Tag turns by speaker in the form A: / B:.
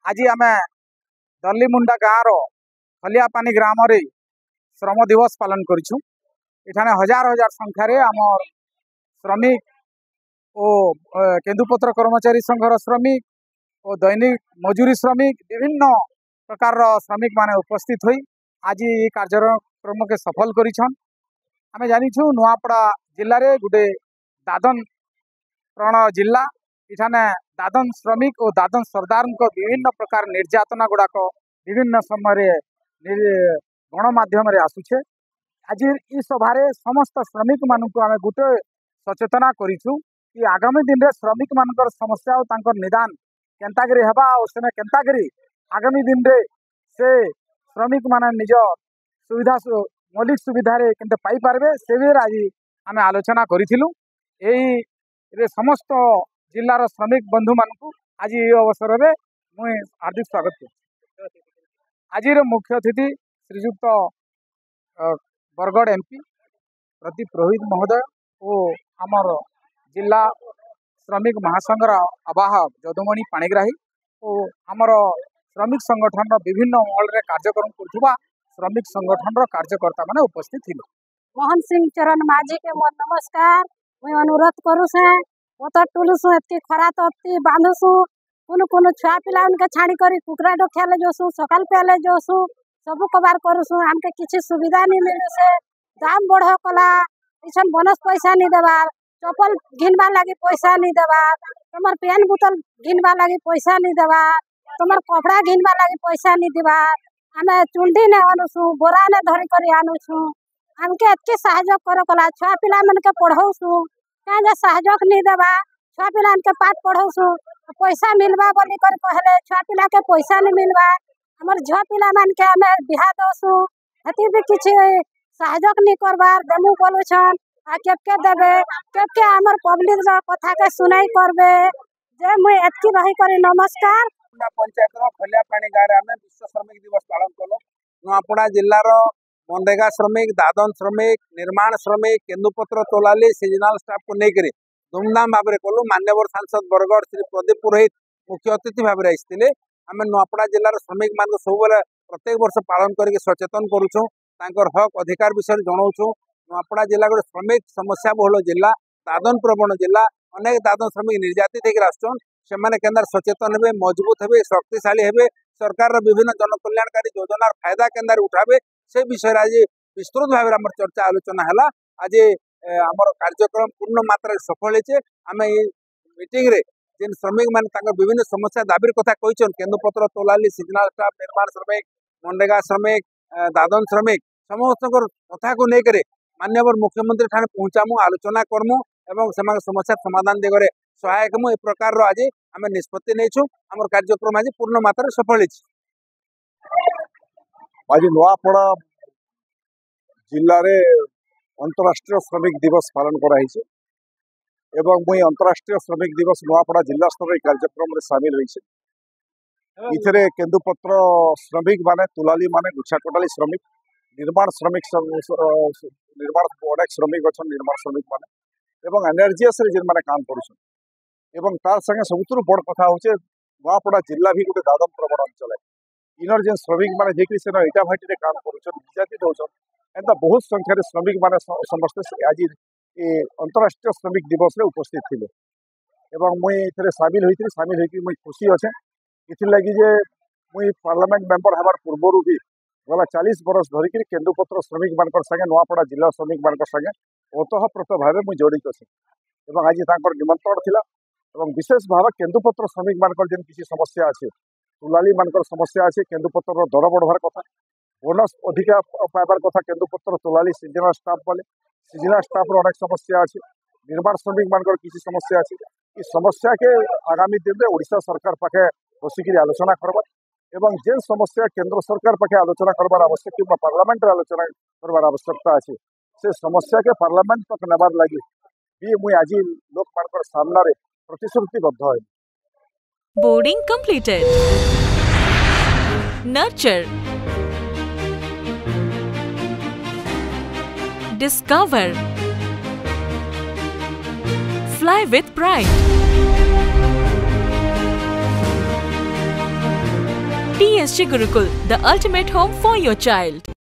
A: आज आम दल्लीमुंडा गाँव खलियापानी ग्राम रे श्रम दिवस पालन करूँ। इठाने हजार हजार संख्यार आम श्रमिक और केन्दुपत्र कर्मचारी संघर श्रमिक और दैनिक मजूरी श्रमिक विभिन्न प्रकार श्रमिक माने उपस्थित हुई आज ये कार्यक्रम के सफल करिछन। आम जानिछु नुआपड़ा जिले में गोटे दादन प्रण जिला इठाने दादन श्रमिक और दादन सरदार विभिन्न प्रकार निर्यातना गुड़ाक विभिन्न समय गणमाध्यम आसुचे। आज इस सभार समस्त श्रमिक मानक आम गोटे सचेतना करूँ कि आगामी दिन में श्रमिक मान समस्या और निदान केन्ताकरी हेबा और से केन्ताकरी आगामी दिन में से श्रमिक माने निज सुविधा मौलिक सुविधा केन्ते पाई पारबे से भी आज आम आलोचना करूँ। यही समस्त जिलार श्रमिक बंधु मानू आज ये अवसर में मुझे हार्दिक स्वागत कर। आज मुख्य अतिथि श्रीजुक्त बरगढ़ एमपी प्रदीप रोहित महोदय और आमर जिला श्रमिक महासंघर आवाहक जदुमणि पाणिग्राही और आमर श्रमिक संगठन विभिन्न मॉल रे कार्यक्रम करुवा श्रमिक संगठन कार्यकर्ता माने उपस्थित थे।
B: मोहन सिंह चरण माझी के मोर नमस्कार। मुझे अनुरोध करूँ से पतर टुलुसु एति खरा तप्ती बांधुसु कुनु छुआ पिला उनके छाणी करी कुकरा डोखियाले जोसु सकाल पेले जोसु सबु कबार करूसु हमके किसी सुविधा नहीं मिलू से दाम बढ़ कला इसन बोनस पैसा नहीं देवार चप्पल घिनवा लगी पैसा नहीं देवार तुमर पेन बोतल घिनवा लगी पैसा नहीं देवार तुमर कपड़ा घिनवा लगी पैसा नहीं देवार हमें चुंडी ने अनुसु बोरा ने धरी करी आनुसु हमके एतके सहयोग करो कला छुआ पिला मन के पढ़ौसु क्या सहयोग नहीं देवा छुआ पिला के पाठ पढ़ौसु पैसा मिलवा बोली कर कहले छुआ पिला के पैसा नहीं मिलवा हमर झुआ पिला मान के हमें बिहा दसु हती भी किसी सहयोग नहीं करवार देमु बोलु छन आ केके देबे केके हमर पब्लिक कथा के सुनाई करबे जे मुई एतकी रही करी नमस्कार।
C: पंचायत खलियापानी गाँव में आम विश्व श्रमिक दिवस पालन कलु। नुआपड़ा जिलार मनरेगा श्रमिक दादन श्रमिक निर्माण श्रमिक केन्दुपत्र तोलाली सीजनाल स्टाफ को लेकर धूमधाम भाव में कलु। मान्यवर सांसद बरगढ़ श्री प्रदीप पुरोहित मुख्य अतिथि भाव में आसते आम नुआपड़ा जिलार श्रमिक मान सब प्रत्येक वर्ष पालन करके सचेतन करुँ हक अधिकार विषय जनाऊँ। नुआपड़ा जिला गोटे श्रमिक समस्या बहुल जिला दादन प्रवण जिला अनेक दादन श्रमिक निर्यातित होकर आसुन से केन्दार सचेतन हे मजबूत हे शक्तिशाली हे सरकार विभिन्न जनकल्याणकारी योजनार फायदा केन्दार उठावे से विषय आज विस्तृत भाव में चर्चा आलोचना है। आज आमर कार्यक्रम पूर्ण मात्रा सफल होचे। आम ये मीटिंग रे जिन श्रमिक मान विभिन्न समस्या दाबी कथा कही केन्दुपत्र तोलाली सीजनाल स्टाफ निर्माण श्रमिक मनरेगा श्रमिक दादन श्रमिक समस्त कथा को लेकर मान्यवर मुख्यमंत्री ठाणे पहुंचामु आलोचना करमु एवं समस्या समाधान दिगरे सहायक मु ए प्रकार आज आम निष्पत्ति नहीं आम कार्यक्रम आज पूर्ण मात्रा सफल होची।
D: आज नुआपड़ा जिले में अंतर्राष्ट्रीय श्रमिक दिवस पालन कराई एवं मुई अंतर्राष्ट्रीय श्रमिक दिवस नुआपड़ा जिला स्तर कार्यक्रम में सामिल होती। इथे केन्दुपत्र श्रमिक माने तुलाली माने गुच्छा टोटाली श्रमिक निर्माण श्रमिक निर्माण अनेक श्रमिक अच्छा निर्माण श्रमिक माने एवं एनर्जीएस जिन मैंने काम करुन तार संगे सबुठ बड़ कथा हूँ नुआपड़ा जिला भी गोटे दादन प्रवण अंचल इनर जेन श्रमिक मैंने जेकि से इटा भाटी काम करजाति होचन एंता बहुत संख्यार श्रमिक मैंने समस्ते आज अंतर्राष्ट्रीय श्रमिक दिवस रे उपस्थित थे एवं मुई सामिल होती मुई खुशी अच्छे इथिरलागि जे मुई पार्लियामेंट मेंबर हमार पूर्वर भी गला 40 बरस धरिक केन्दुपत्र श्रमिक मान संगे नुआपड़ा जिला श्रमिक मान संगे ओतःप्रोत भाव मुझे जड़ित अच्छे एवं आज निमंत्रण थिला एवं विशेष भाव केन्दुपत्र श्रमिक मान जेन किसी समस्या अच्छे तुलाली मान समस्या अच्छे केन्दुपत्र दर बढ़वार कथा बोनस अधिका पाइबार कथा केन्दुपत्र तुलाली सीजनाल स्टाफ वाले सीजनाल स्टाफ अनेक समस्या अच्छे निर्माण श्रमिक मान किसी समस्या अच्छे इस समस्या के आगामी दिन में ओडिशा सरकार पाखे बसिक आलोचना करवा एवं जेन समस्या केंद्र सरकार पाखे आलोचना करवार आवश्यक कि पार्लियामेंट आलोचना करवार आवश्यकता अच्छे से समस्या के पार्लियामेंट तक नेबार लगी भी मुई आज लोक मान सामना रे प्रतिश्रुतिबद्ध है।
E: Boarding completed. Nurture, discover, fly with pride. TSG Gurukul, the ultimate home for your child.